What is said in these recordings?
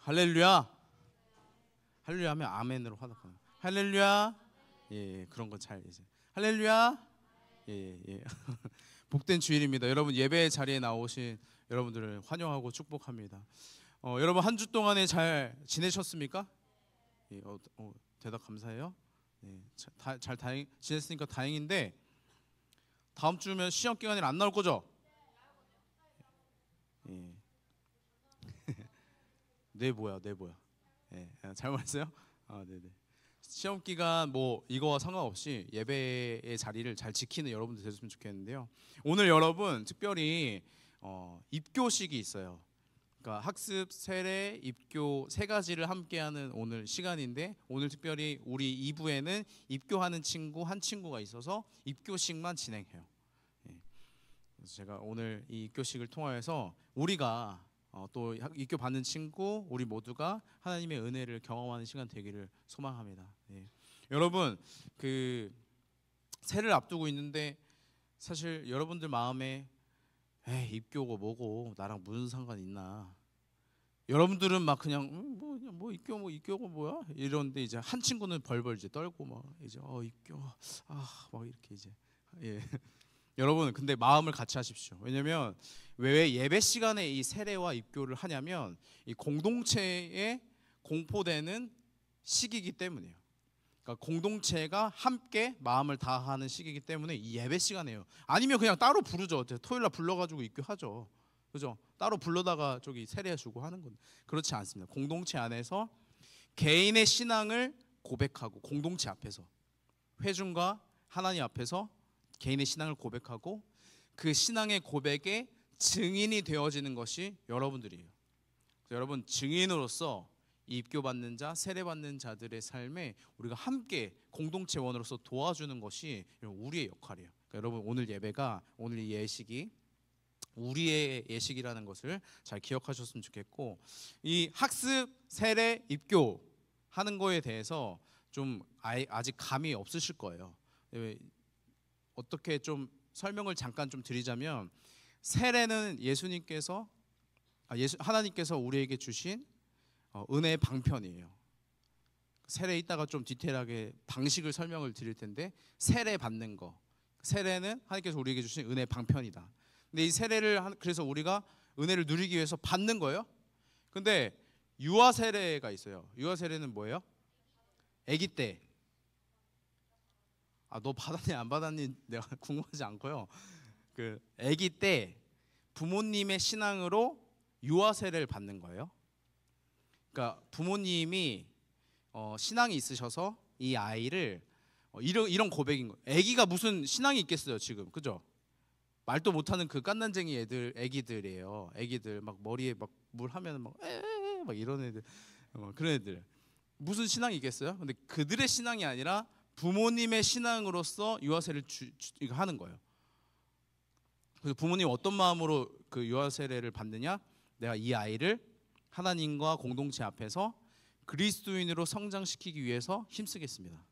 할렐루야. 할렐루야 하면 아멘으로 화답하는. 할렐루야. 예, 그런 거 잘 이제. 할렐루야. 예. 복된 주일입니다. 여러분 예배 자리에 나오신 여러분들을 환영하고 축복합니다. 여러분 한 주 동안에 잘 지내셨습니까? 예, 대답 감사해요. 예, 잘 지냈으니까 다행인데 다음 주면 시험 기간이 안 나올 거죠? 예. 네 뭐야. 예, 잘 말했어요? 네네. 시험 기간 뭐 이거와 상관없이 예배의 자리를 잘 지키는 여러분들 되셨으면 좋겠는데요. 오늘 여러분 특별히 입교식이 있어요. 그러니까 학습, 세례, 입교 세 가지를 함께하는 오늘 시간인데 오늘 특별히 우리 2부에는 입교하는 친구 한 친구가 있어서 입교식만 진행해요. 예. 그래서 제가 오늘 이 입교식을 통하여서 우리가 또 입교 받는 친구 우리 모두가 하나님의 은혜를 경험하는 시간 되기를 소망합니다. 예. 여러분 그 세를 앞두고 있는데 사실 여러분들 마음에 입교고 뭐고 나랑 무슨 상관 있나? 여러분들은 막 그냥 뭐 입교고 뭐야? 이런데 이제 한 친구는 벌벌 이제 떨고 막 이제 입교 막 이렇게 이제 예. 여러분 근데 마음을 같이 하십시오. 왜냐면 왜 예배 시간에 이 세례와 입교를 하냐면 이 공동체에 공포되는 시기이기 때문이에요. 그러니까 공동체가 함께 마음을 다하는 시기이기 때문에 이 예배 시간이에요. 아니면 그냥 따로 부르죠. 토요일 날 불러가지고 입교하죠. 그죠? 따로 불러다가 저기 세례해주고 하는 건 그렇지 않습니다. 공동체 안에서 개인의 신앙을 고백하고 공동체 앞에서 회중과 하나님 앞에서 개인의 신앙을 고백하고 그 신앙의 고백에 증인이 되어지는 것이 여러분들이에요. 여러분 증인으로서 입교받는 자, 세례받는 자들의 삶에 우리가 함께 공동체원으로서 도와주는 것이 우리의 역할이에요. 그러니까 여러분 오늘 예배가 오늘 이 예식이 우리의 예식이라는 것을 잘 기억하셨으면 좋겠고 이 학습, 세례, 입교 하는 거에 대해서 좀 아직 감이 없으실 거예요. 어떻게 좀 설명을 잠깐 좀 드리자면 세례는 하나님께서 우리에게 주신 은혜의 방편이에요. 세례 이따가 좀 디테일하게 방식을 설명을 드릴 텐데 세례 받는 거 세례는 하나님께서 우리에게 주신 은혜의 방편이다. 근데 이 세례를 그래서 우리가 은혜를 누리기 위해서 받는 거예요. 근데 유아 세례가 있어요. 유아 세례는 뭐예요? 아기 때. 너 받았니 안 받았니 내가 궁금하지 않고요. 그 아기 때 부모님의 신앙으로 유아 세례를 받는 거예요. 그러니까 부모님이 신앙이 있으셔서 이 아이를 이런 고백인 거예요. 아기가 무슨 신앙이 있겠어요 지금, 그죠? 말도 못하는 그 깐난쟁이 아기들이에요. 아기들 막 머리에 막 물 하면 막 이런 애들, 그런 애들 무슨 신앙이 있겠어요? 근데 그들의 신앙이 아니라 부모님의 신앙으로서 유아세례를 하는 거예요. 그래서 부모님 어떤 마음으로 그 유아세례를 받느냐? 내가 이 아이를 하나님과 공동체 앞에서 그리스도인으로 성장시키기 위해서 힘쓰겠습니다.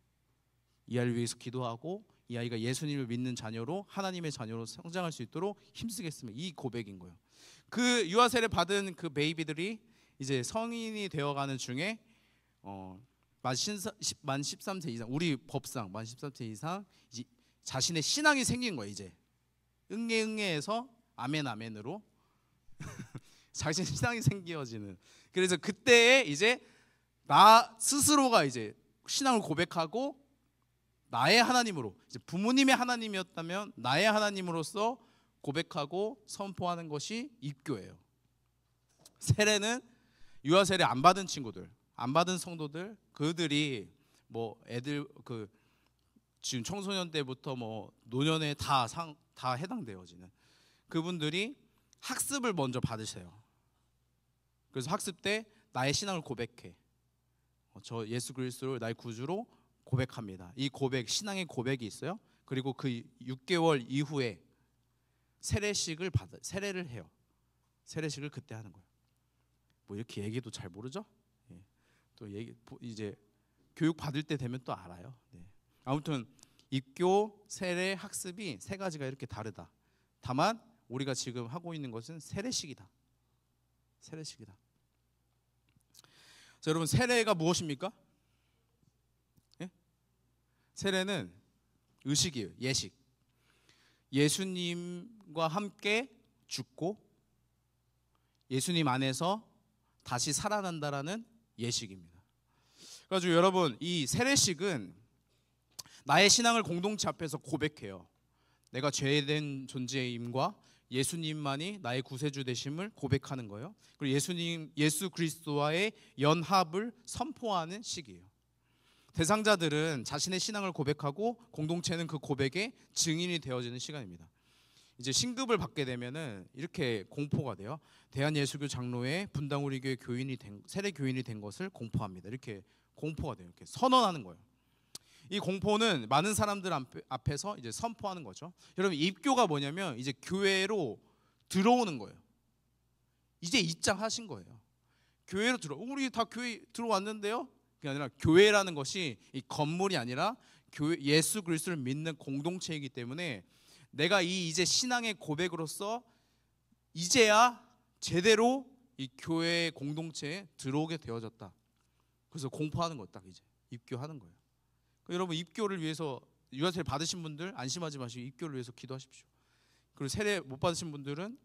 이 아이를 위해서 기도하고 이 아이가 예수님을 믿는 자녀로 하나님의 자녀로 성장할 수 있도록 힘쓰겠습니다. 이 고백인 거예요. 그 유아세례 받은 그 베이비들이 이제 성인이 되어가는 중에 만 13세 이상 우리 법상 만 13세 이상 이제 자신의 신앙이 생긴 거예요. 이제 응애해서 아멘으로 자신 신앙이 생겨지는. 그래서 그때에 이제 나 스스로가 이제 신앙을 고백하고 나의 하나님으로 이제 부모님의 하나님이었다면 나의 하나님으로서 고백하고 선포하는 것이 입교예요. 세례는 유아 세례 안 받은 친구들, 안 받은 성도들, 그들이 뭐 애들 지금 청소년 때부터 뭐 노년에 다 해당되어지는 그분들이 학습을 먼저 받으세요. 그래서 학습 때 나의 신앙을 고백해. 저 예수 그리스도를 나의 구주로 고백합니다. 이 고백, 신앙의 고백이 있어요. 그리고 그 6개월 이후에 세례를 해요. 세례식을 그때 하는 거예요. 뭐 이렇게 얘기도 잘 모르죠? 예. 또 이제 교육 받을 때 되면 또 알아요. 네. 아무튼 입교, 세례, 학습이 세 가지가 이렇게 다르다. 다만 우리가 지금 하고 있는 것은 세례식이다. 세례식이다. 자, 여러분 세례가 무엇입니까? 예? 세례는 의식이에요. 예식. 예수님과 함께 죽고 예수님 안에서 다시 살아난다라는 예식입니다. 그래가지고 여러분 이 세례식은 나의 신앙을 공동체 앞에서 고백해요. 내가 죄된 존재임과 예수님만이 나의 구세주 되심을 고백하는 거예요. 그리고 예수 그리스도와의 연합을 선포하는 시기예요. 대상자들은 자신의 신앙을 고백하고 공동체는 그 고백의 증인이 되어지는 시간입니다. 이제 신급을 받게 되면은 이렇게 공포가 돼요. 대한예수교 장로회 분당 우리 교회 세례 교인이 된 것을 공포합니다. 이렇게 공포가 돼요. 이렇게 선언하는 거예요. 이 공포는 많은 사람들 앞에서 이제 선포하는 거죠. 여러분 입교가 뭐냐면 이제 교회로 들어오는 거예요. 이제 입장하신 거예요. 교회로 우리 다 교회 들어왔는데요. 그게 아니라 교회라는 것이 이 건물이 아니라 예수 그리스도를 믿는 공동체이기 때문에 내가 이제 신앙의 고백으로서 이제야 제대로 이 교회 공동체에 들어오게 되어졌다. 그래서 공포하는 거 딱 이제 입교하는 거예요. 여러분 입교를 위해서 유아세례 받으신 분들 안심하지 마시고 입교를 위해서 기도하십시오. 그리고 세례 못 받으신 분들은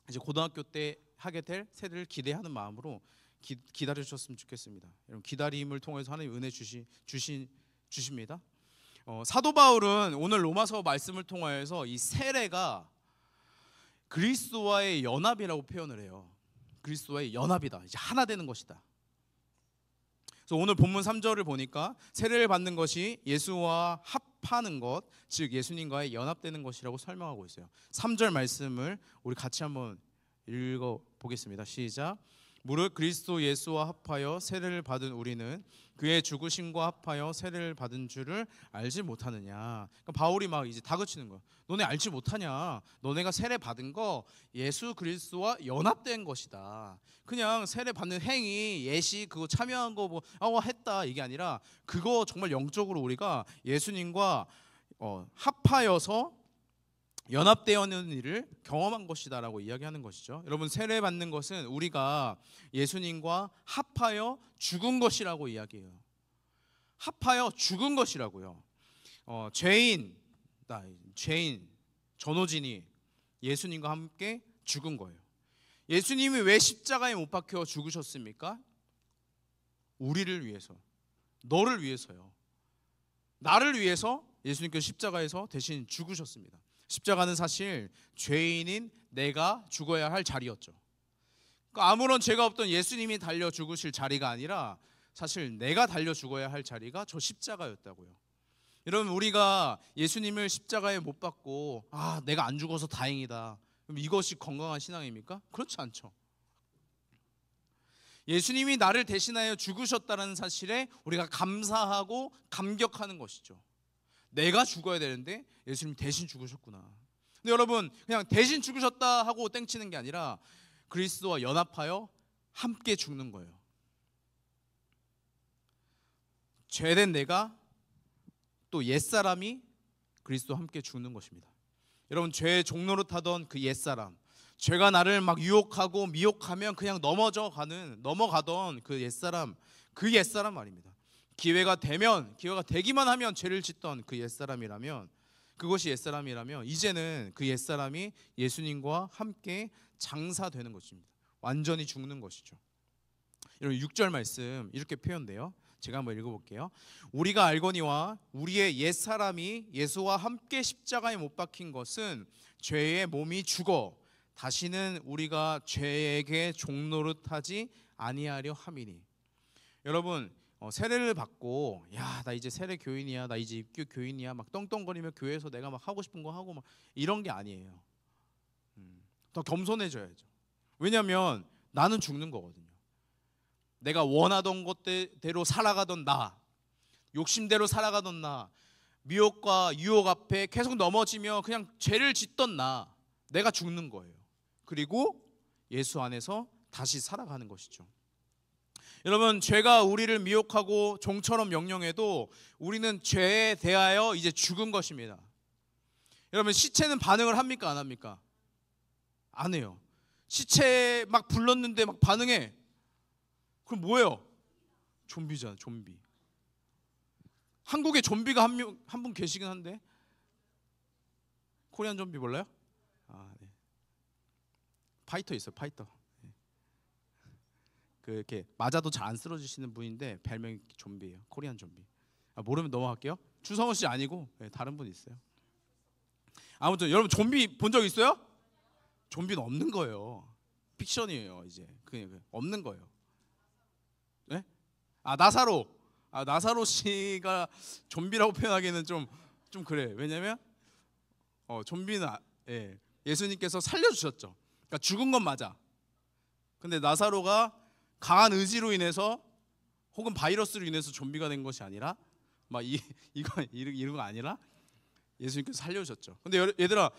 이제 고등학교 때 하게 될 세례를 기대하는 마음으로 기다려 주셨으면 좋겠습니다. 여러분 기다림을 통해서 하나님 은혜 주십니다. 사도 바울은 오늘 로마서 말씀을 통하여서 이 세례가 그리스도와의 연합이라고 표현을 해요. 그리스도와의 연합이다. 이제 하나 되는 것이다. 그래서 오늘 본문 3절을 보니까 세례를 받는 것이 예수와 합하는 것, 즉 예수님과의 연합되는 것이라고 설명하고 있어요. 3절 말씀을 우리 같이 한번 읽어보겠습니다. 시작. 무릇 그리스도 예수와 합하여 세례를 받은 우리는 그의 죽으심과 합하여 세례를 받은 줄을 알지 못하느냐. 그러니까 바울이 막 이제 다그치는 거야. 너네 알지 못하냐? 너네가 세례 받은 거 예수 그리스도와 연합된 것이다. 그냥 세례 받는 행위, 예식 그거 참여한 거 뭐 했다 이게 아니라 그거 정말 영적으로 우리가 예수님과 합하여서 연합되어는 일을 경험한 것이다라고 이야기하는 것이죠. 여러분 세례 받는 것은 우리가 예수님과 합하여 죽은 것이라고 이야기해요. 합하여 죽은 것이라고요. 죄인 전호진이 예수님과 함께 죽은 거예요. 예수님이 왜 십자가에 못 박혀 죽으셨습니까? 우리를 위해서, 너를 위해서요. 나를 위해서 예수님께서 십자가에서 대신 죽으셨습니다. 십자가는 사실 죄인인 내가 죽어야 할 자리였죠. 그러니까 아무런 죄가 없던 예수님이 달려 죽으실 자리가 아니라 사실 내가 달려 죽어야 할 자리가 저 십자가였다고요. 여러분 우리가 예수님을 십자가에 못 박고 내가 안 죽어서 다행이다. 그럼 이것이 건강한 신앙입니까? 그렇지 않죠. 예수님이 나를 대신하여 죽으셨다는 사실에 우리가 감사하고 감격하는 것이죠. 내가 죽어야 되는데 예수님 대신 죽으셨구나. 근데 여러분 그냥 대신 죽으셨다 하고 땡치는 게 아니라 그리스도와 연합하여 함께 죽는 거예요. 죄된 내가 또 옛사람이 그리스도와 함께 죽는 것입니다. 여러분 죄의 종로로 타던 그 옛사람, 죄가 나를 막 유혹하고 미혹하면 그냥 넘어가던 그 옛사람 말입니다. 기회가 되기만 하면 죄를 짓던 그 옛사람이라면, 그것이 옛사람이라면 이제는 그 옛사람이 예수님과 함께 장사되는 것입니다. 완전히 죽는 것이죠. 여러분 6절 말씀 이렇게 표현돼요. 제가 한번 읽어볼게요. 우리가 알거니와 우리의 옛사람이 예수와 함께 십자가에 못 박힌 것은 죄의 몸이 죽어 다시는 우리가 죄에게 종노릇하지 아니하려 함이니. 여러분 세례를 받고 나 이제 세례 교인이야, 나 이제 입교 교인이야 막 떵떵거리며 교회에서 내가 막 하고 싶은 거 하고 막 이런 게 아니에요. 더 겸손해져야죠. 왜냐하면 나는 죽는 거거든요. 내가 원하던 것대로 살아가던 나, 욕심대로 살아가던 나, 미혹과 유혹 앞에 계속 넘어지며 그냥 죄를 짓던 나, 내가 죽는 거예요. 그리고 예수 안에서 다시 살아가는 것이죠. 여러분 죄가 우리를 미혹하고 종처럼 명령해도 우리는 죄에 대하여 이제 죽은 것입니다. 여러분 시체는 반응을 합니까 안 합니까? 안 해요. 시체 막 불렀는데 막 반응해. 그럼 뭐예요? 좀비잖아, 좀비. 한국에 좀비가 한 분 계시긴 한데 코리안 좀비 몰라요? 네. 파이터 있어요, 파이터. 네. 이렇게 맞아도 잘 안 쓰러지시는 분인데 별명이 좀비예요, 코리안 좀비. 모르면 넘어갈게요. 주성호 씨 아니고 다른 분 있어요. 아무튼 여러분 좀비 본 적 있어요? 좀비는 없는 거예요. 픽션이에요. 이제 그냥 없는 거예요. 네? 나사로 씨가 좀비라고 표현하기는 좀 그래. 왜냐면 좀비는 예수님께서 살려주셨죠. 그러니까 죽은 건 맞아. 근데 나사로가 강한 의지로 인해서 혹은 바이러스로 인해서 좀비가 된 것이 아니라 막 이런 거 아니라 예수님께서 살려주셨죠. 근데 얘들아,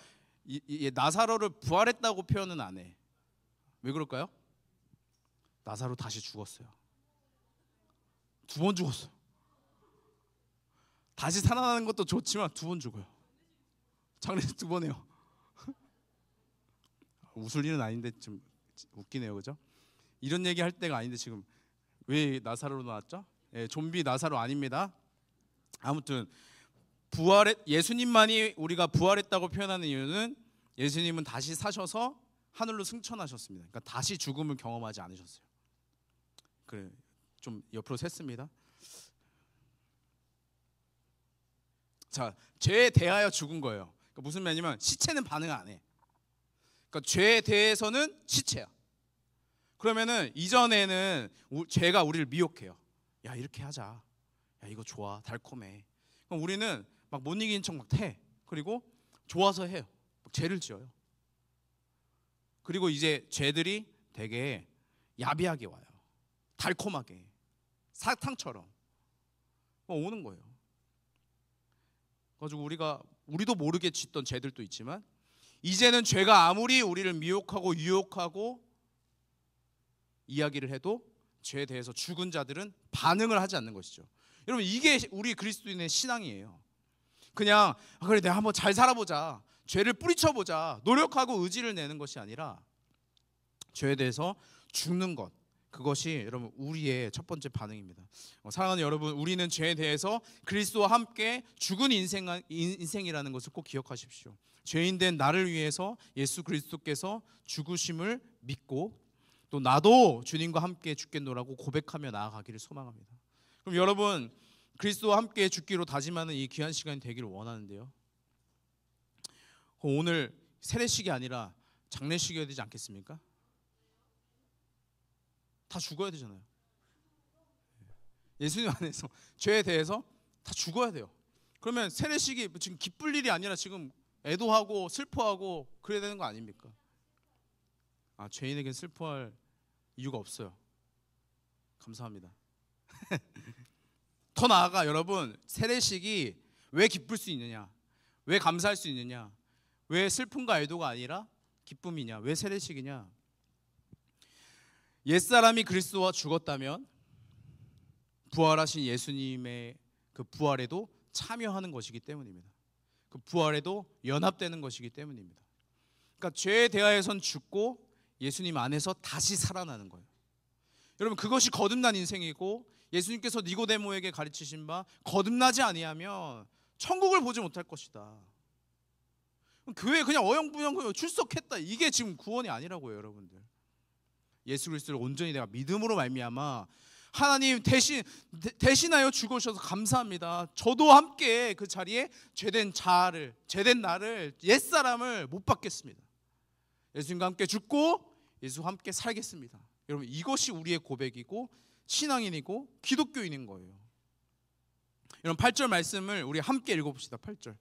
나사로를 부활했다고 표현은 안 해. 왜 그럴까요? 나사로 다시 죽었어요. 2번 죽었어요. 다시 살아나는 것도 좋지만 2번 죽어요. 장례식 2번 해요. 웃을 일은 아닌데 좀 웃기네요, 그죠? 이런 얘기 할 때가 아닌데 지금 왜 나사로로 나왔죠? 좀비 나사로 아닙니다. 아무튼 예수님만이 우리가 부활했다고 표현하는 이유는 예수님은 다시 사셔서 하늘로 승천하셨습니다. 그러니까 다시 죽음을 경험하지 않으셨어요. 그래, 좀 옆으로 샜습니다. 자, 죄에 대하여 죽은 거예요. 그러니까 무슨 말이냐면 시체는 반응 안 해. 그러니까 죄에 대해서는 시체야. 그러면은 이전에는 죄가 우리를 미혹해요. 야, 이렇게 하자. 야, 이거 좋아, 달콤해. 그럼 우리는 막 못 이기는 척 막 태. 그리고 좋아서 해요. 막 죄를 지어요. 그리고 이제 죄들이 되게 야비하게 와요. 달콤하게, 사탕처럼 오는 거예요. 그래가지고 우리도 모르게 짓던 죄들도 있지만 이제는 죄가 아무리 우리를 미혹하고 유혹하고 이야기를 해도 죄에 대해서 죽은 자들은 반응을 하지 않는 것이죠. 여러분, 이게 우리 그리스도인의 신앙이에요. 그냥 그래, 내가 한번 잘 살아보자, 죄를 뿌리쳐보자, 노력하고 의지를 내는 것이 아니라 죄에 대해서 죽는 것, 그것이 여러분 우리의 첫 번째 반응입니다. 사랑하는 여러분, 우리는 죄에 대해서 그리스도와 함께 죽은 인생이라는 것을 꼭 기억하십시오. 죄인된 나를 위해서 예수 그리스도께서 죽으심을 믿고 또 나도 주님과 함께 죽겠노라고 고백하며 나아가기를 소망합니다. 그럼 여러분, 그리스도와 함께 죽기로 다짐하는 이 귀한 시간이 되기를 원하는데요, 오늘 세례식이 아니라 장례식이어야 되지 않겠습니까? 다 죽어야 되잖아요. 예수님 안에서 죄에 대해서 다 죽어야 돼요. 그러면 세례식이 지금 기쁠 일이 아니라 지금 애도하고 슬퍼하고 그래야 되는 거 아닙니까? 죄인에겐 슬퍼할 이유가 없어요. 감사합니다. 더 나아가 여러분, 세례식이 왜 기쁠 수 있느냐, 왜 감사할 수 있느냐, 왜 슬픔과 애도가 아니라 기쁨이냐, 왜 세례식이냐? 옛사람이 그리스도와 죽었다면 부활하신 예수님의 그 부활에도 참여하는 것이기 때문입니다. 그 부활에도 연합되는 것이기 때문입니다. 그러니까 죄에 대하여선 죽고 예수님 안에서 다시 살아나는 거예요. 여러분, 그것이 거듭난 인생이고 예수님께서 니고데모에게 가르치신 바 거듭나지 아니하면 천국을 보지 못할 것이다. 교회에 그냥 어영부영 출석했다, 이게 지금 구원이 아니라고요. 여러분들, 예수 그리스도를 온전히 내가 믿음으로 말미암아 하나님 대신하여 죽으셔서 감사합니다. 저도 함께 그 자리에 죄된 나를, 옛사람을 못 받겠습니다. 예수님과 함께 죽고 예수와 함께 살겠습니다. 여러분, 이것이 우리의 고백이고 신앙인이고 기독교인인 거예요. 여러분, 8절 말씀을 우리 함께 읽어봅시다. 8절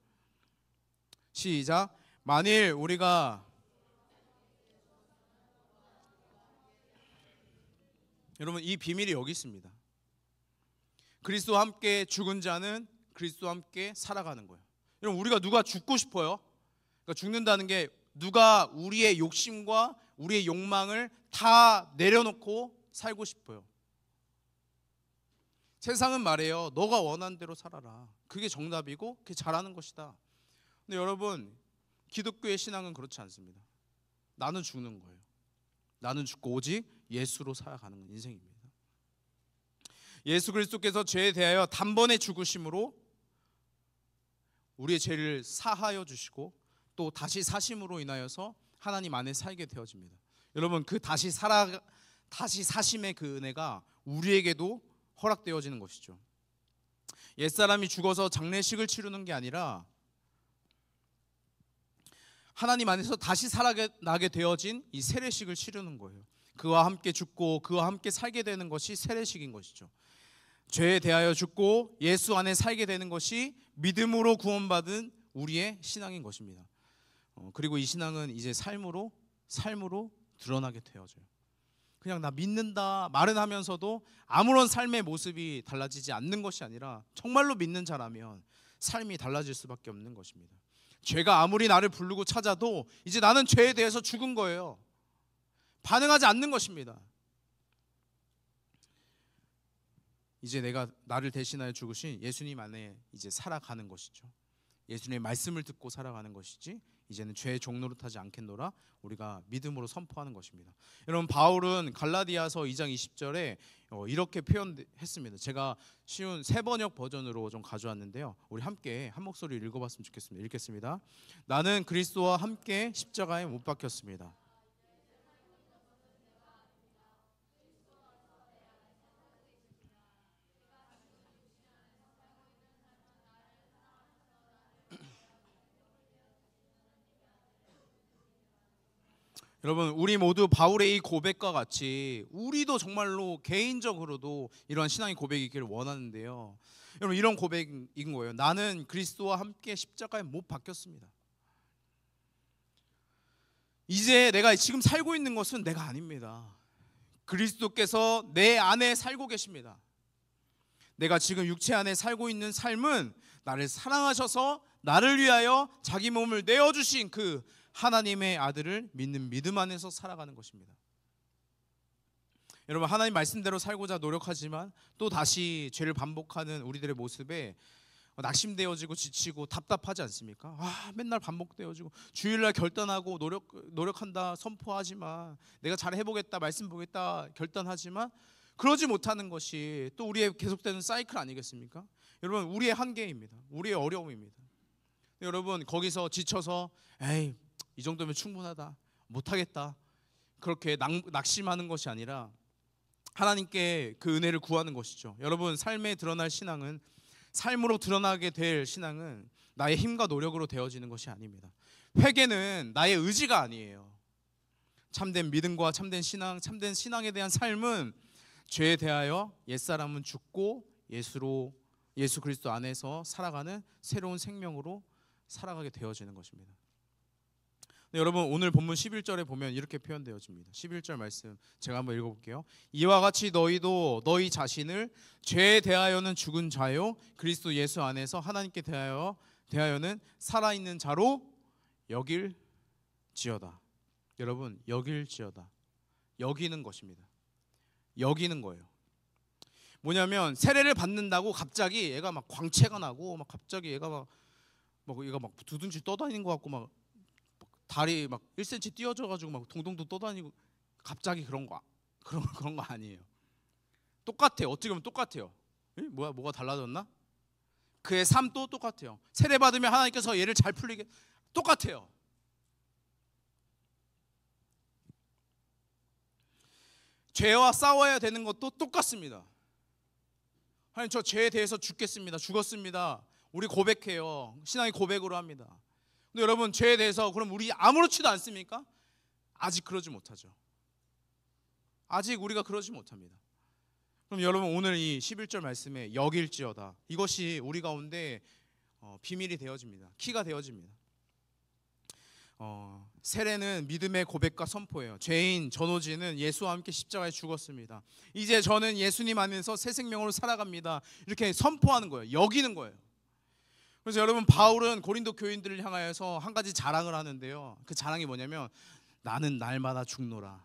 시작. 만일 우리가, 여러분, 이 비밀이 여기 있습니다. 그리스도와 함께 죽은 자는 그리스도와 함께 살아가는 거예요. 여러분, 우리가 누가 죽고 싶어요? 그러니까 죽는다는 게 누가 우리의 욕심과 우리의 욕망을 다 내려놓고 살고 싶어요. 세상은 말해요, 너가 원하는 대로 살아라. 그게 정답이고 그게 잘하는 것이다. 근데 여러분, 기독교의 신앙은 그렇지 않습니다. 나는 죽는 거예요. 나는 죽고 오직 예수로 살아가는 인생입니다. 예수 그리스도께서 죄에 대하여 단번에 죽으심으로 우리의 죄를 사하여 주시고 또 다시 사심으로 인하여서 하나님 안에 살게 되어집니다. 여러분, 그 다시 사심의 그 은혜가 우리에게도 허락되어지는 것이죠. 옛사람이 죽어서 장례식을 치르는 게 아니라 하나님 안에서 다시 살아나게 되어진 이 세례식을 치르는 거예요. 그와 함께 죽고 그와 함께 살게 되는 것이 세례식인 것이죠. 죄에 대하여 죽고 예수 안에 살게 되는 것이 믿음으로 구원받은 우리의 신앙인 것입니다. 그리고 이 신앙은 이제 삶으로 드러나게 되어져요. 그냥 나 믿는다 말은 하면서도 아무런 삶의 모습이 달라지지 않는 것이 아니라 정말로 믿는 자라면 삶이 달라질 수밖에 없는 것입니다. 죄가 아무리 나를 부르고 찾아도 이제 나는 죄에 대해서 죽은 거예요. 반응하지 않는 것입니다. 이제 내가 나를 대신하여 죽으신 예수님 안에 이제 살아가는 것이죠. 예수님의 말씀을 듣고 살아가는 것이지 이제는 죄의 종노릇 하지 않겠노라 우리가 믿음으로 선포하는 것입니다. 여러분, 바울은 갈라디아서 2장 20절에 이렇게 표현했습니다. 제가 쉬운 새번역 버전으로 좀 가져왔는데요, 우리 함께 한 목소리로 읽어봤으면 좋겠습니다. 읽겠습니다. 나는 그리스도와 함께 십자가에 못 박혔습니다. 여러분, 우리 모두 바울의 이 고백과 같이 우리도 정말로 개인적으로도 이런 신앙의 고백이 있기를 원하는데요, 여러분, 이런 고백인 거예요. 나는 그리스도와 함께 십자가에 못 박혔습니다. 이제 내가 지금 살고 있는 것은 내가 아닙니다. 그리스도께서 내 안에 살고 계십니다. 내가 지금 육체 안에 살고 있는 삶은 나를 사랑하셔서 나를 위하여 자기 몸을 내어주신 그 하나님의 아들을 믿는 믿음 안에서 살아가는 것입니다. 여러분, 하나님 말씀대로 살고자 노력하지만 또 다시 죄를 반복하는 우리들의 모습에 낙심되어지고 지치고 답답하지 않습니까? 맨날 반복되어지고 주일날 결단하고 노력한다 선포하지만, 내가 잘 해보겠다 말씀 보겠다 결단하지만 그러지 못하는 것이 또 우리의 계속되는 사이클 아니겠습니까? 여러분, 우리의 한계입니다. 우리의 어려움입니다. 여러분, 거기서 지쳐서 에이, 이 정도면 충분하다, 못하겠다, 그렇게 낙심하는 것이 아니라 하나님께 그 은혜를 구하는 것이죠. 여러분, 삶에 드러날 신앙은, 삶으로 드러나게 될 신앙은 나의 힘과 노력으로 되어지는 것이 아닙니다. 회개는 나의 의지가 아니에요. 참된 믿음과 참된 신앙에 대한 삶은 죄에 대하여 옛사람은 죽고 예수 그리스도 안에서 살아가는 새로운 생명으로 살아가게 되어지는 것입니다. 네, 여러분, 오늘 본문 11절에 보면 이렇게 표현되어집니다. 11절 말씀 제가 한번 읽어볼게요. 이와 같이 너희도 너희 자신을 죄에 대하여는 죽은 자요 그리스도 예수 안에서 하나님께 대하여는 살아있는 자로 여길지어다. 여러분, 여길지어다, 여기는 것입니다. 여기는 거예요. 뭐냐면, 세례를 받는다고 갑자기 얘가 막 광채가 나고 막 갑자기 얘가 얘가 막 두둥실 떠다니는 것 같고 막 다리 막 1cm 띄어져가지고 막 동동동 떠다니고 갑자기 그런 거 아니에요. 똑같아요. 어떻게 보면 똑같아요. 뭐가 달라졌나? 그의 삶도 똑같아요. 세례 받으면 하나님께서 얘를 잘 풀리게 똑같아요. 죄와 싸워야 되는 것도 똑같습니다. 하나님, 저 죄에 대해서 죽었습니다. 우리 고백해요. 신앙의 고백으로 합니다. 근데 여러분, 죄에 대해서 그럼 우리 아무렇지도 않습니까? 아직 그러지 못하죠. 아직 우리가 그러지 못합니다. 그럼 여러분, 오늘 이 11절 말씀에 여길지어다, 이것이 우리 가운데 비밀이 되어집니다. 키가 되어집니다. 세례는 믿음의 고백과 선포예요. 죄인 전오지는 예수와 함께 십자가에 죽었습니다. 이제 저는 예수님 안에서 새 생명으로 살아갑니다. 이렇게 선포하는 거예요. 여기는 거예요. 그래서 여러분, 바울은 고린도 교인들을 향하여서 한 가지 자랑을 하는데요, 그 자랑이 뭐냐면, 나는 날마다 죽노라.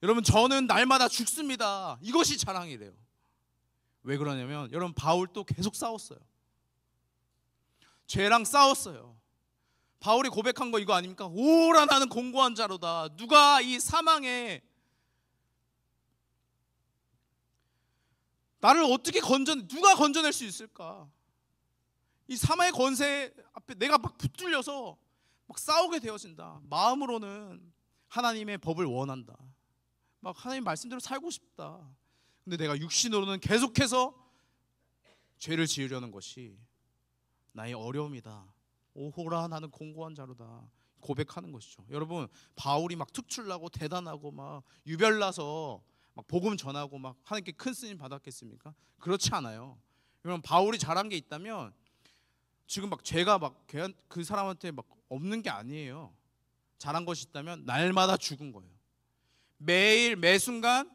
여러분, 저는 날마다 죽습니다. 이것이 자랑이래요. 왜 그러냐면, 여러분, 바울도 계속 싸웠어요. 죄랑 싸웠어요. 바울이 고백한 거 이거 아닙니까? 오라 나는 공고한 자로다. 누가 이 사망에 나를 어떻게 누가 건져낼 수 있을까? 이 사마의 권세 앞에 내가 막 붙들려서 막 싸우게 되어진다. 마음으로는 하나님의 법을 원한다. 막 하나님 말씀대로 살고 싶다. 근데 내가 육신으로는 계속해서 죄를 지으려는 것이 나의 어려움이다. 오호라, 나는 공고한 자로다. 고백하는 것이죠. 여러분, 바울이 막 특출나고 대단하고 막 유별나서 막 복음 전하고 막 하나님께 큰 쓰임 받았겠습니까? 그렇지 않아요. 여러분, 바울이 잘한 게 있다면 지금 막 죄가 막 그 사람한테 막 없는 게 아니에요. 잘한 것이 있다면 날마다 죽은 거예요. 매일 매순간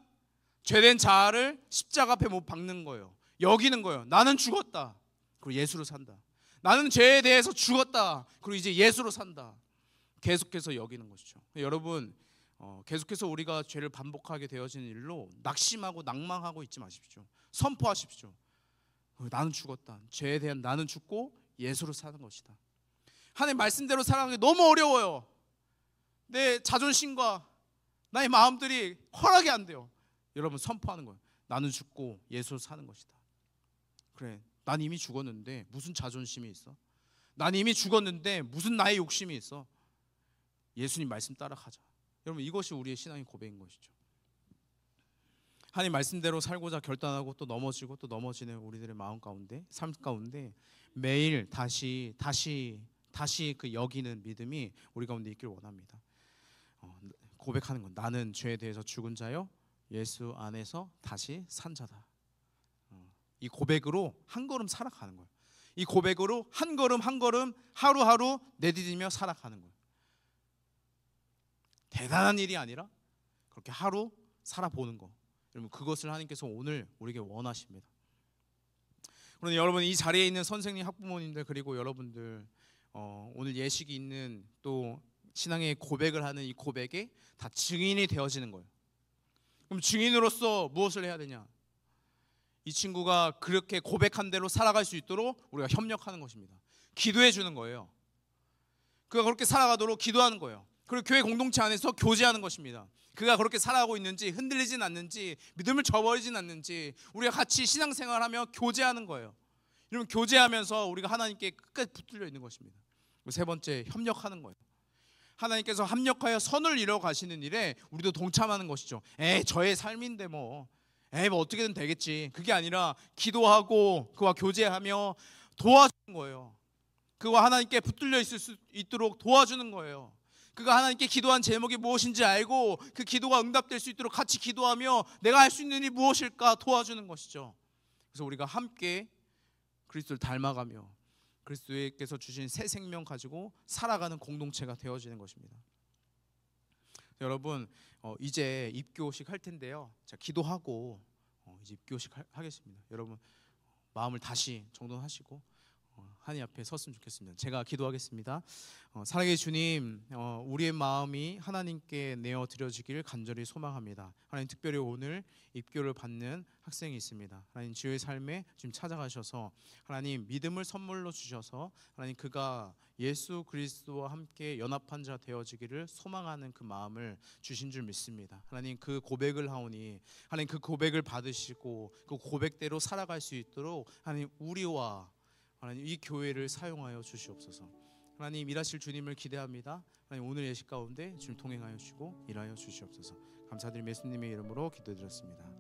죄된 자아를 십자가 앞에 못 박는 거예요. 여기는 거예요. 나는 죽었다. 그리고 예수로 산다. 나는 죄에 대해서 죽었다. 그리고 이제 예수로 산다. 계속해서 여기는 것이죠. 여러분, 계속해서 우리가 죄를 반복하게 되어지는 일로 낙심하고 낭망하고 있지 마십시오. 선포하십시오. 나는 죽었다. 죄에 대한 나는 죽고 예수로 사는 것이다. 하나님 말씀대로 살아가기 너무 어려워요. 내 자존심과 나의 마음들이 허락이 안 돼요. 여러분, 선포하는 거예요. 나는 죽고 예수로 사는 것이다. 그래, 난 이미 죽었는데 무슨 자존심이 있어? 난 이미 죽었는데 무슨 나의 욕심이 있어? 예수님 말씀 따라가자. 여러분, 이것이 우리의 신앙의 고백인 것이죠. 하나님 말씀대로 살고자 결단하고 또 넘어지고 또 넘어지는 우리들의 마음 가운데, 삶 가운데 매일 다시 그 여기는 믿음이 우리 가운데 있기를 원합니다. 고백하는 건 나는 죄에 대해서 죽은 자요 예수 안에서 다시 산 자다. 이 고백으로 한 걸음 살아가는 거예요. 이 고백으로 한 걸음 한 걸음 하루하루 내디디며 살아가는 거예요. 대단한 일이 아니라 그렇게 하루 살아보는 거. 여러분, 그것을 하나님께서 오늘 우리에게 원하십니다. 그런데 여러분, 이 자리에 있는 선생님, 학부모님들, 그리고 여러분들 오늘 예식이 있는 또 신앙의 고백을 하는 이 고백에 다 증인이 되어지는 거예요. 그럼 증인으로서 무엇을 해야 되냐? 이 친구가 그렇게 고백한 대로 살아갈 수 있도록 우리가 협력하는 것입니다. 기도해 주는 거예요. 그가 그렇게 살아가도록 기도하는 거예요. 그리고 교회 공동체 안에서 교제하는 것입니다. 그가 그렇게 살아가고 있는지, 흔들리진 않는지, 믿음을 저버리진 않는지 우리가 같이 신앙생활하며 교제하는 거예요. 이러면 교제하면서 우리가 하나님께 끝까지 붙들려 있는 것입니다. 세 번째, 협력하는 거예요. 하나님께서 합력하여 선을 이루어 가시는 일에 우리도 동참하는 것이죠. 저의 삶인데 뭐 어떻게든 되겠지. 그게 아니라 기도하고 그와 교제하며 도와주는 거예요. 그와 하나님께 붙들려 있을 수 있도록 도와주는 거예요. 그가 하나님께 기도한 제목이 무엇인지 알고 그 기도가 응답될 수 있도록 같이 기도하며 내가 할 수 있는 일이 무엇일까 도와주는 것이죠. 그래서 우리가 함께 그리스도를 닮아가며 그리스도께서 주신 새 생명 가지고 살아가는 공동체가 되어지는 것입니다. 여러분, 이제 입교식 할 텐데요. 자, 기도하고 이제 입교식 하겠습니다. 여러분, 마음을 다시 정돈하시고 하나님 앞에 섰으면 좋겠습니다. 제가 기도하겠습니다. 사랑의 주님, 우리의 마음이 하나님께 내어 드려지기를 간절히 소망합니다. 하나님, 특별히 오늘 입교를 받는 학생이 있습니다. 하나님, 지혜의 삶에 지금 찾아가셔서 하나님 믿음을 선물로 주셔서 하나님 그가 예수 그리스도와 함께 연합한 자 되어지기를 소망하는 그 마음을 주신 줄 믿습니다. 하나님, 그 고백을 하오니 하나님 그 고백을 받으시고 그 고백대로 살아갈 수 있도록 하나님 우리와 하나님 이 교회를 사용하여 주시옵소서. 하나님, 일하실 주님을 기대합니다. 하나님, 오늘 예식 가운데 주님 동행하여 주시고 일하여 주시옵소서. 감사드리며 예수님의 이름으로 기도드렸습니다.